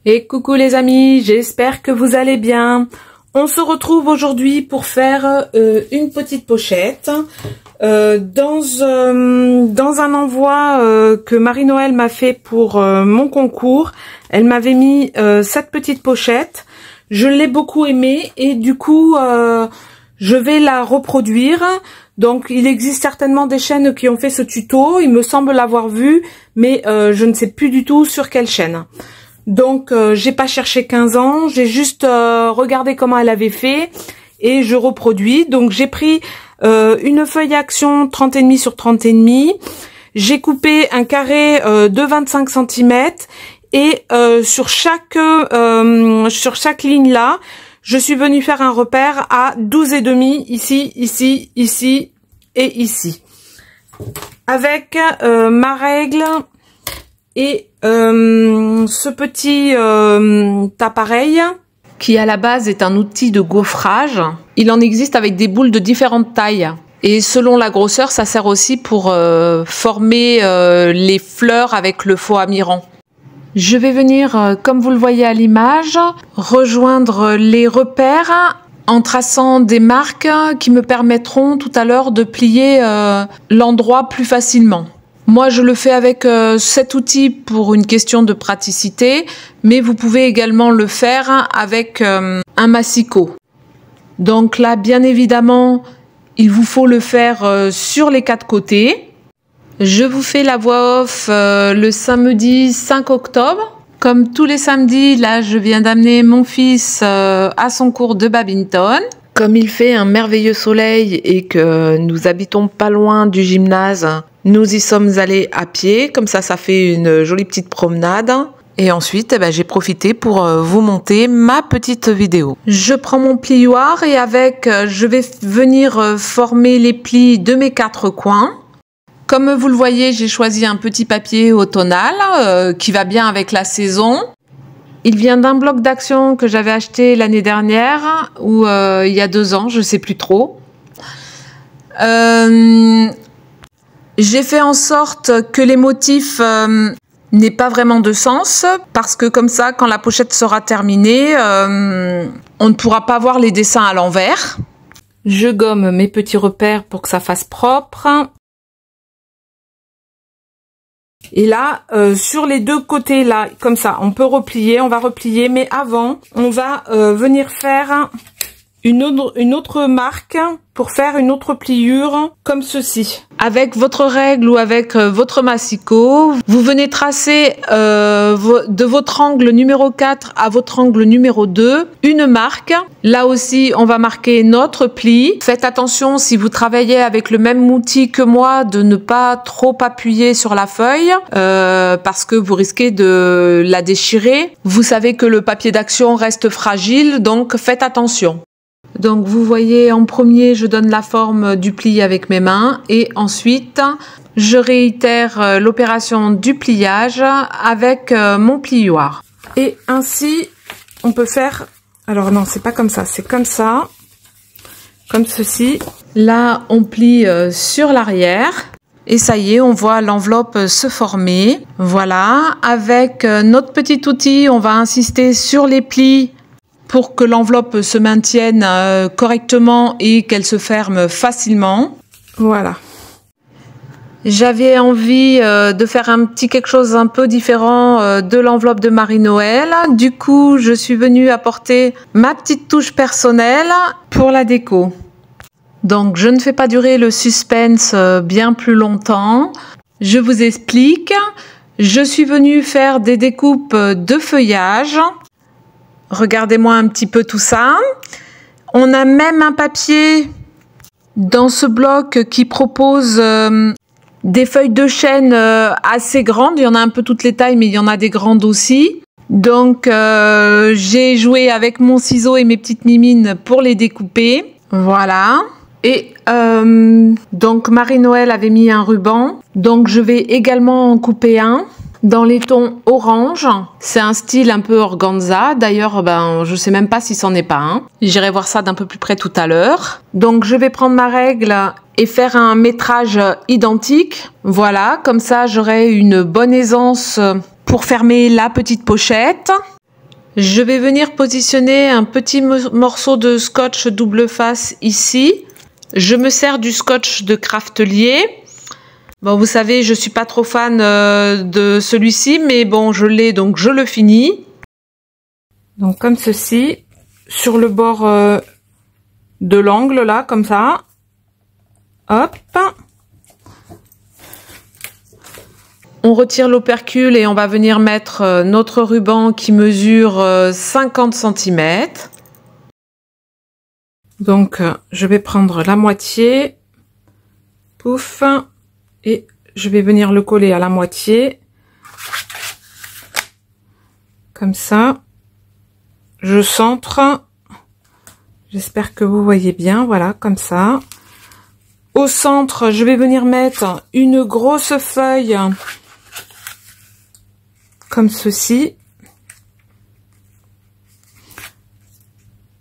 Et coucou les amis, j'espère que vous allez bien. On se retrouve aujourd'hui pour faire une petite pochette dans un envoi que Marie-Noël m'a fait pour mon concours. Elle m'avait mis cette petite pochette. Je l'ai beaucoup aimée et du coup je vais la reproduire. Donc il existe certainement des chaînes qui ont fait ce tuto, il me semble l'avoir vu, mais je ne sais plus du tout sur quelle chaîne. Donc j'ai pas cherché 15 ans, j'ai juste regardé comment elle avait fait et je reproduis. Donc j'ai pris une feuille action 30,5 sur 30,5. J'ai coupé un carré de 25 cm et sur chaque ligne là, je suis venue faire un repère à 12,5 ici, ici, ici et ici. Avec ma règle et ce petit appareil qui à la base est un outil de gaufrage. Il en existe avec des boules de différentes tailles et selon la grosseur ça sert aussi pour former les fleurs avec le faux amirant. Je vais venir, comme vous le voyez à l'image, rejoindre les repères en traçant des marques qui me permettront tout à l'heure de plier l'endroit plus facilement. Moi, je le fais avec cet outil pour une question de praticité, mais vous pouvez également le faire avec un massicot. Donc là, bien évidemment, il vous faut le faire sur les 4 côtés. Je vous fais la voix off le samedi 5 octobre. Comme tous les samedis, là, je viens d'amener mon fils à son cours de badminton. Comme il fait un merveilleux soleil et que nous habitons pas loin du gymnase, nous y sommes allés à pied. Comme ça fait une jolie petite promenade. Et ensuite, j'ai profité pour vous monter ma petite vidéo. Je prends mon plioir et avec, je vais venir former les plis de mes 4 coins. Comme vous le voyez, j'ai choisi un petit papier automnal qui va bien avec la saison. Il vient d'un bloc d'action que j'avais acheté l'année dernière ou il y a 2 ans, je sais plus trop. J'ai fait en sorte que les motifs n'aient pas vraiment de sens parce que comme ça, quand la pochette sera terminée, on ne pourra pas voir les dessins à l'envers. Je gomme mes petits repères pour que ça fasse propre. Et là, sur les 2 côtés, là, comme ça, on peut replier, on va replier, mais avant, on va venir faire une autre marque pour faire une autre pliure, comme ceci. Avec votre règle ou avec votre massicot, vous venez tracer de votre angle numéro 4 à votre angle numéro 2, une marque. Là aussi, on va marquer notre pli. Faites attention, si vous travaillez avec le même outil que moi, de ne pas trop appuyer sur la feuille, parce que vous risquez de la déchirer. Vous savez que le papier d'action reste fragile, donc faites attention. Donc vous voyez, en premier, je donne la forme du pli avec mes mains et ensuite, je réitère l'opération du pliage avec mon plioir. Et ainsi, on peut faire... Alors non, c'est pas comme ça, c'est comme ça, comme ceci. Là, on plie sur l'arrière. Et ça y est, on voit l'enveloppe se former. Voilà, avec notre petit outil, on va insister sur les plis pour que l'enveloppe se maintienne correctement et qu'elle se ferme facilement. Voilà. J'avais envie de faire un petit quelque chose un peu différent de l'enveloppe de Marie-Noël. Du coup, je suis venue apporter ma petite touche personnelle pour la déco. Donc, je ne fais pas durer le suspense bien plus longtemps. Je vous explique. Je suis venue faire des découpes de feuillage. Regardez-moi un petit peu tout ça. On a même un papier dans ce bloc qui propose des feuilles de chêne assez grandes. Il y en a un peu toutes les tailles, mais il y en a des grandes aussi. Donc, j'ai joué avec mon ciseau et mes petites mimines pour les découper. Voilà. Et donc, Marie-Noël avait mis un ruban. Donc, je vais également en couper un. Dans les tons orange, c'est un style un peu organza. D'ailleurs, je sais même pas si c'en est pas un. J'irai voir ça d'un peu plus près tout à l'heure. Donc, je vais prendre ma règle et faire un métrage identique. Voilà, comme ça, j'aurai une bonne aisance pour fermer la petite pochette. Je vais venir positionner un petit morceau de scotch double face ici. Je me sers du scotch de Craftelier. Bon, vous savez, je suis pas trop fan de celui-ci, mais bon, je l'ai, donc je le finis. Donc comme ceci, sur le bord de l'angle, là, comme ça. Hop. On retire l'opercule et on va venir mettre notre ruban qui mesure 50 cm. Donc, je vais prendre la moitié. Pouf. Et je vais venir le coller à la moitié. Comme ça. Je centre. J'espère que vous voyez bien. Voilà, comme ça. Au centre, je vais venir mettre une grosse feuille comme ceci.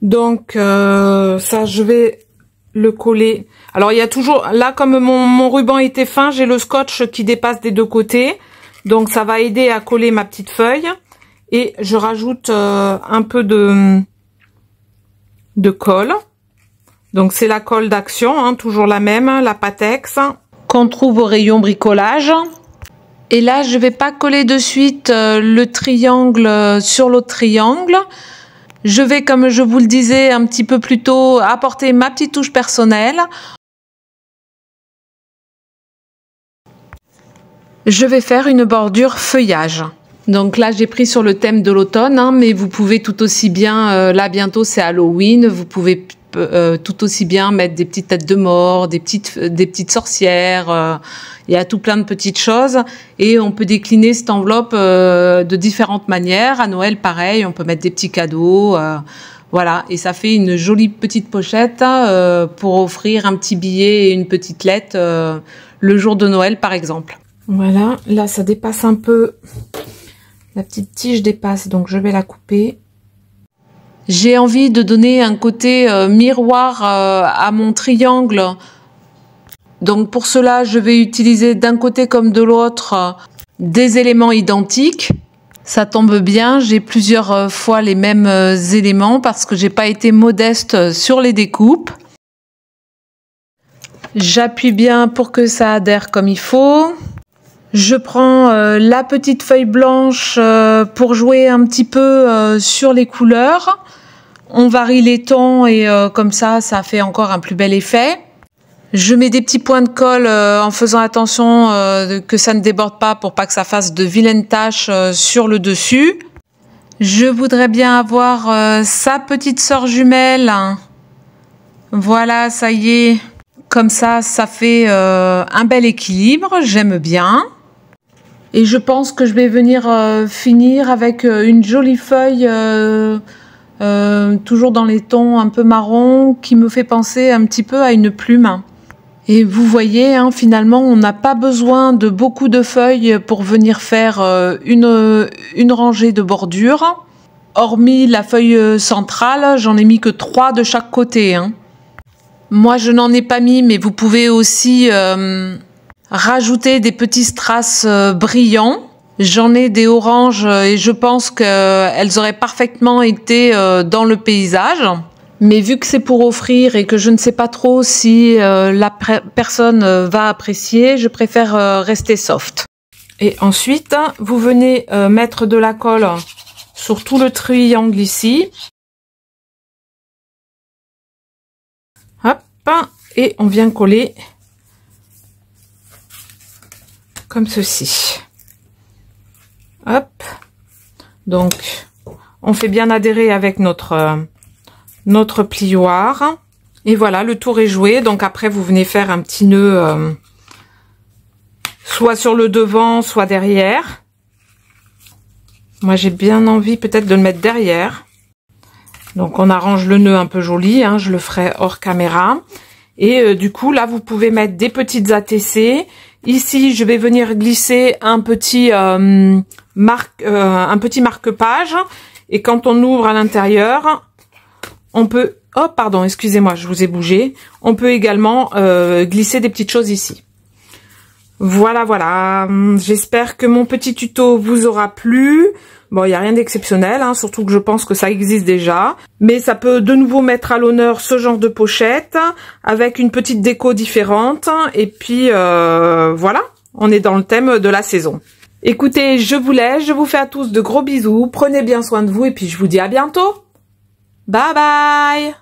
Donc ça, je vais le coller. Alors il y a toujours là, comme mon ruban était fin, j'ai le scotch qui dépasse des deux côtés, donc ça va aider à coller ma petite feuille. Et je rajoute un peu de colle. Donc c'est la colle d'Action, hein, toujours la même, la Patex, qu'on trouve au rayon bricolage. Et là, je vais pas coller de suite le triangle sur l'autre triangle. Je vais, comme je vous le disais un petit peu plus tôt, apporter ma petite touche personnelle. Je vais faire une bordure feuillage. Donc là, j'ai pris sur le thème de l'automne, hein, mais vous pouvez tout aussi bien, là bientôt c'est Halloween, vous pouvez tout aussi bien mettre des petites têtes de mort, des petites sorcières, il y a tout plein de petites choses et on peut décliner cette enveloppe de différentes manières. À Noël pareil, on peut mettre des petits cadeaux, voilà, et ça fait une jolie petite pochette pour offrir un petit billet et une petite lettre le jour de Noël par exemple. Voilà, là ça dépasse un peu, la petite tige dépasse, donc je vais la couper. J'ai envie de donner un côté miroir à mon triangle. Donc pour cela, je vais utiliser d'un côté comme de l'autre des éléments identiques. Ça tombe bien, j'ai plusieurs fois les mêmes éléments parce que j'ai pas été modeste sur les découpes. J'appuie bien pour que ça adhère comme il faut. Je prends la petite feuille blanche pour jouer un petit peu sur les couleurs. On varie les tons et comme ça, ça fait encore un plus bel effet. Je mets des petits points de colle en faisant attention que ça ne déborde pas pour pas que ça fasse de vilaines taches sur le dessus. Je voudrais bien avoir sa petite sœur jumelle. Voilà, ça y est. Comme ça, ça fait un bel équilibre. J'aime bien. Et je pense que je vais venir finir avec une jolie feuille, toujours dans les tons un peu marron, qui me fait penser un petit peu à une plume. Et vous voyez, hein, finalement, on n'a pas besoin de beaucoup de feuilles pour venir faire une rangée de bordure. Hormis la feuille centrale, j'en ai mis que 3 de chaque côté. Hein. Moi, je n'en ai pas mis, mais vous pouvez aussi rajouter des petits strass brillants. J'en ai des oranges et je pense qu'elles auraient parfaitement été dans le paysage. Mais vu que c'est pour offrir et que je ne sais pas trop si la personne va apprécier, je préfère rester soft. Et ensuite, vous venez mettre de la colle sur tout le triangle ici. Hop, et on vient coller comme ceci. Hop, donc on fait bien adhérer avec notre plioir. Et voilà, le tour est joué. Donc après, vous venez faire un petit nœud soit sur le devant, soit derrière. Moi, j'ai bien envie peut-être de le mettre derrière. Donc on arrange le nœud un peu joli, hein, je le ferai hors caméra. Et du coup, là, vous pouvez mettre des petites ATC. Ici, je vais venir glisser un petit marque-page. Et quand on ouvre à l'intérieur, on peut... Oh, pardon, excusez-moi, je vous ai bougé. On peut également glisser des petites choses ici. Voilà, voilà. J'espère que mon petit tuto vous aura plu. Bon, il n'y a rien d'exceptionnel, hein, surtout que je pense que ça existe déjà. Mais ça peut de nouveau mettre à l'honneur ce genre de pochette, avec une petite déco différente. Et puis, voilà, on est dans le thème de la saison. Écoutez, je vous laisse, je vous fais à tous de gros bisous. Prenez bien soin de vous et puis je vous dis à bientôt. Bye bye!